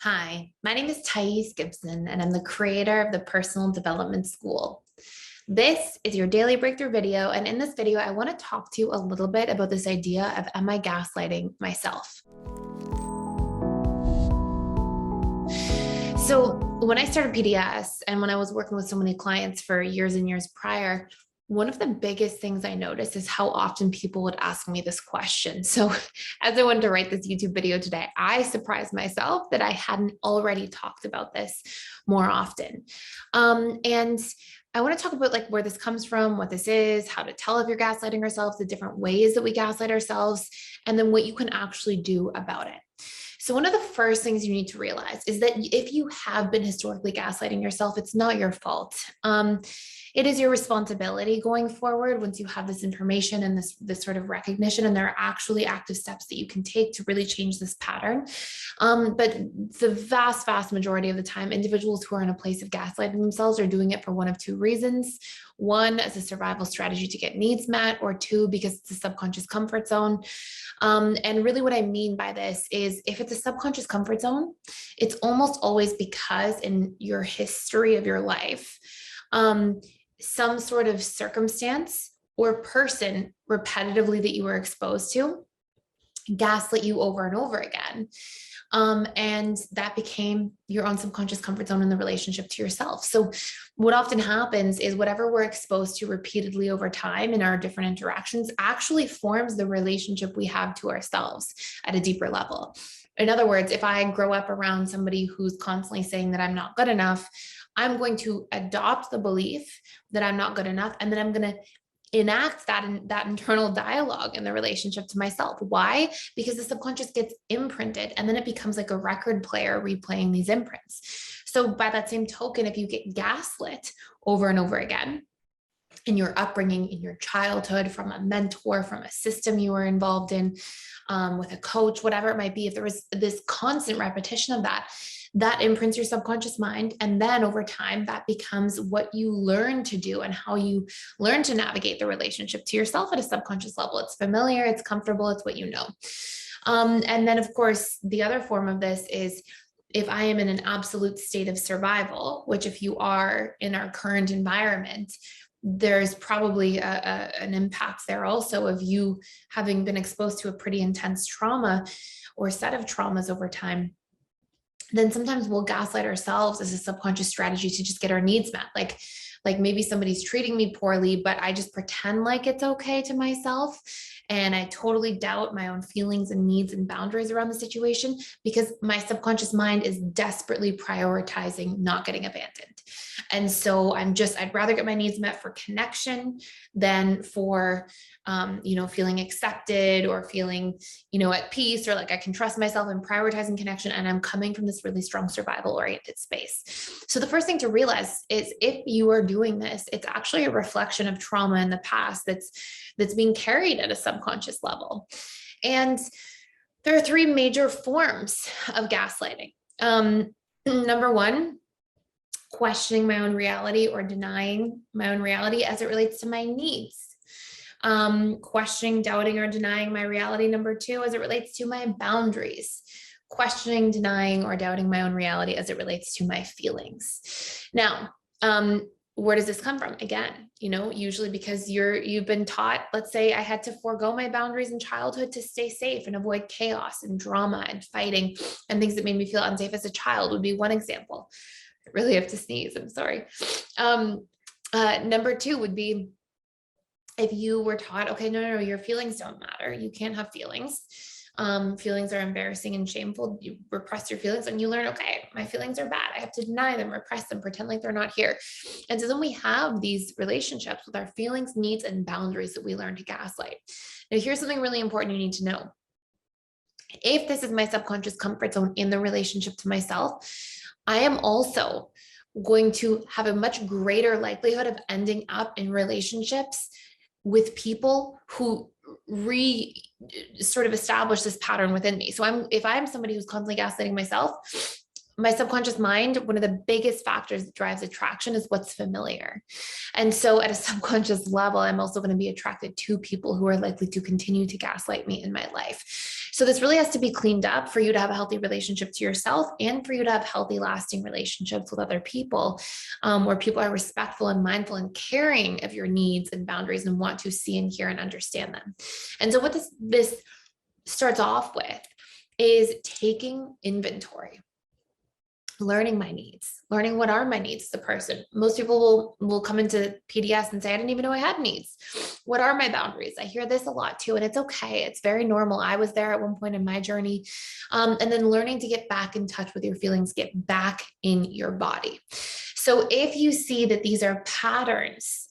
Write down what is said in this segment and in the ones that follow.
Hi, my name is Gibson, and I'm the creator of the Personal Development School. This is your daily breakthrough video, and in this video, I want to talk to you a little bit about this idea of am I gaslighting myself? So when I started PDS and when I was working with so many clients for years and years prior, one of the biggest things I noticed is how often people would ask me this question. So as I wanted to write this YouTube video today, I surprised myself that I hadn't already talked about this more often. And I want to talk about like where this comes from, what this is, how to tell if you're gaslighting yourself, the different ways that we gaslight ourselves, and then what you can actually do about it. So one of the first things you need to realize is that if you have been historically gaslighting yourself, it's not your fault. It is your responsibility going forward once you have this information and this sort of recognition, and there are actually active steps that you can take to really change this pattern. But the vast majority of the time, individuals who are in a place of gaslighting themselves are doing it for one of two reasons. One, as a survival strategy to get needs met, or two, because it's a subconscious comfort zone. And really what I mean by this is if it's a subconscious comfort zone, it's almost always because in your history of your life, some sort of circumstance or person repetitively that you were exposed to gaslit you over and over again. And that became your own subconscious comfort zone in the relationship to yourself. So what often happens is whatever we're exposed to repeatedly over time in our different interactions actually forms the relationship we have to ourselves at a deeper level. In other words, if I grow up around somebody who's constantly saying that I'm not good enough, I'm going to adopt the belief that I'm not good enough, and then I'm going to enact that internal dialogue in the relationship to myself. Why? Because the subconscious gets imprinted, and then it becomes like a record player replaying these imprints. So by that same token, if you get gaslit over and over again in your upbringing, in your childhood, from a mentor, from a system you were involved in, with a coach, whatever it might be, if there was this constant repetition of that imprints your subconscious mind. And then over time, that becomes what you learn to do and how you learn to navigate the relationship to yourself at a subconscious level. It's familiar, it's comfortable, it's what you know. And then, of course, the other form of this is if I am in an absolute state of survival, which if you are in our current environment, there's probably an impact there also of you having been exposed to a pretty intense trauma or set of traumas over time. Then sometimes we'll gaslight ourselves as a subconscious strategy to just get our needs met. Like maybe somebody's treating me poorly, but I just pretend like it's okay to myself. And I totally doubt my own feelings and needs and boundaries around the situation because my subconscious mind is desperately prioritizing not getting abandoned. And so I'd rather get my needs met for connection than for, feeling accepted or feeling, at peace, or like I can trust myself and prioritizing connection. And I'm coming from this really strong survival oriented space. So the first thing to realize is if you are doing this, it's actually a reflection of trauma in the past that's being carried at a subconscious level. And there are three major forms of gaslighting. Number one, questioning my own reality or denying my own reality as it relates to my needs. Questioning, doubting, or denying my reality. Number two, as it relates to my boundaries. Questioning, denying, or doubting my own reality as it relates to my feelings. Now, where does this come from? Again, usually because you've been taught, let's say I had to forego my boundaries in childhood to stay safe and avoid chaos and drama and fighting and things that made me feel unsafe as a child would be one example. I really have to sneeze. I'm sorry. Number two would be if you were taught, okay, no, your feelings don't matter. You can't have feelings. Feelings are embarrassing and shameful. You repress your feelings and you learn, okay, my feelings are bad. I have to deny them, repress them, pretend like they're not here. And so then we have these relationships with our feelings, needs, and boundaries that we learn to gaslight. Now, here's something really important you need to know. If this is my subconscious comfort zone in the relationship to myself, I am also going to have a much greater likelihood of ending up in relationships with people who sort of establish this pattern within me. So if I'm somebody who's constantly gaslighting myself, my subconscious mind, one of the biggest factors that drives attraction is what's familiar. And so at a subconscious level, I'm also going to be attracted to people who are likely to continue to gaslight me in my life. So this really has to be cleaned up for you to have a healthy relationship to yourself and for you to have healthy, lasting relationships with other people, where people are respectful and mindful and caring of your needs and boundaries and want to see and hear and understand them. And so what this starts off with is taking inventory, learning my needs, learning what are my needs as a person. Most people will come into PDS and say, I didn't even know I had needs. What are my boundaries? I hear this a lot too, and it's okay. It's very normal. I was there at one point in my journey. And then learning to get back in touch with your feelings, get back in your body. So if you see that these are patterns,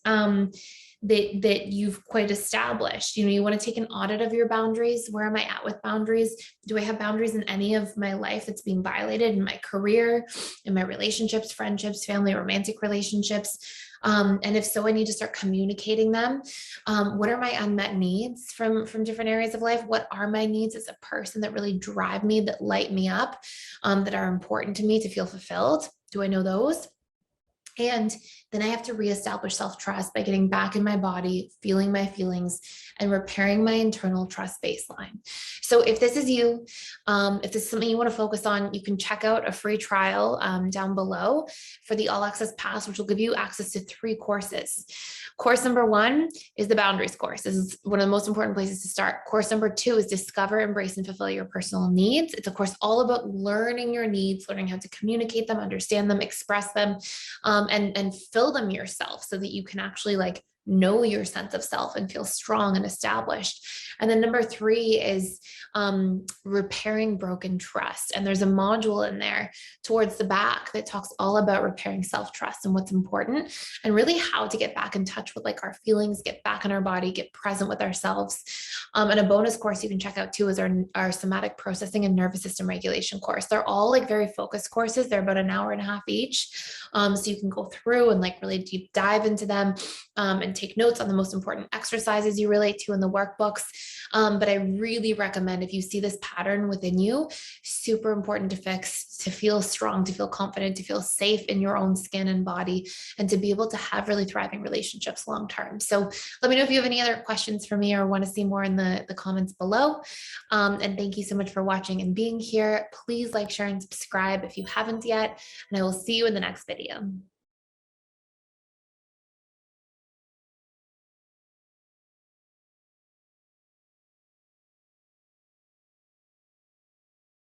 that you've quite established, you want to take an audit of your boundaries. Where am I at with boundaries? Do I have boundaries in any of my life that's being violated, in my career, in my relationships, friendships, family, romantic relationships? And if so, I need to start communicating them. What are my unmet needs from different areas of life? What are my needs as a person that really drive me, that light me up, that are important to me to feel fulfilled? Do I know those? And then I have to reestablish self-trust by getting back in my body, feeling my feelings, and repairing my internal trust baseline. So if this is you, if this is something you want to focus on, you can check out a free trial down below for the All Access Pass, which will give you access to 3 courses. Course number 1 is the boundaries course. This is one of the most important places to start. Course number 2 is discover, embrace, and fulfill your personal needs. It's a course all about learning your needs, learning how to communicate them, understand them, express them, and fill them yourself so that you can actually know your sense of self and feel strong and established. And then number 3 is repairing broken trust. And there's a module in there towards the back that talks all about repairing self-trust and what's important, and really how to get back in touch with our feelings, get back in our body, get present with ourselves. And a bonus course you can check out too is our somatic processing and nervous system regulation course. They're all very focused courses. They're about an hour and a half each. So you can go through and really deep dive into them, and take notes on the most important exercises you relate to in the workbooks. But I really recommend, if you see this pattern within you, super important to fix, to feel strong, to feel confident, to feel safe in your own skin and body, and to be able to have really thriving relationships long term. So let me know if you have any other questions for me or want to see more in the comments below. And thank you so much for watching and being here. Please like, share, and subscribe if you haven't yet, and I will see you in the next video.